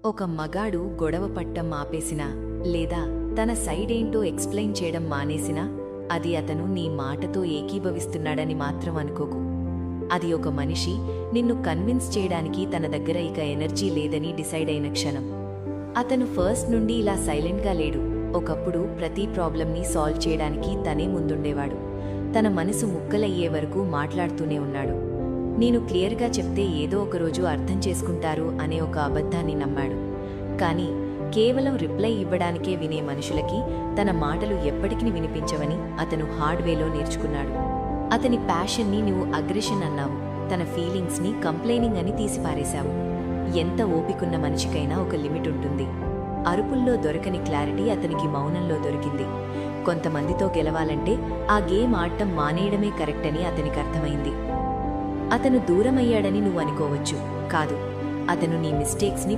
ఒక మగాడు గొడవ పట్టం ఆపేసినా లేదా తన సైడ్ ఏంటో ఎక్స్ప్లెయిన్ చేయడం మానేసినా అది అతను నీ మాటతో ఏకీభవిస్తున్నాడని మాత్రం అనుకోకు. అది ఒక మనిషి నిన్ను కన్విన్స్ చేయడానికి తన దగ్గర ఇక ఎనర్జీ లేదని డిసైడ్ అయిన క్షణం. అతను ఫస్ట్ నుండి ఇలా సైలెంట్గా లేడు. ఒకప్పుడు ప్రతి ప్రాబ్లంని సాల్వ్ చేయడానికి తనే ముందుండేవాడు. తన మనసు ముక్కలయ్యే వరకు మాట్లాడుతూనే ఉన్నాడు. నేను క్లియర్గా చెప్తే ఏదో ఒకరోజు అర్థం చేసుకుంటారు అనే ఒక అబద్ధాన్ని నమ్మాడు. కానీ కేవలం రిప్లై ఇవ్వడానికే వినే మనుషులకి తన మాటలు ఎప్పటికీ వినిపించవని అతను హార్డ్వేలో నేర్చుకున్నాడు. అతని ప్యాషన్ని నువ్వు అగ్రెషన్ అన్నావు, తన ఫీలింగ్స్ని కంప్లైనింగ్ అని తీసిపారేశావు. ఎంత ఓపికున్న మనిషికైనా ఒక లిమిట్ ఉంటుంది. అరుపుల్లో దొరకని క్లారిటీ అతనికి మౌనంలో దొరికింది. కొంతమందితో గెలవాలంటే ఆ గేమ్ ఆడటం మానేయడమే కరెక్ట్ అని అతనికి అర్థమైంది. అతను దూరమయ్యాడని నువ్వు అనుకోవచ్చు, కాదు, అతను నీ మిస్టేక్స్ని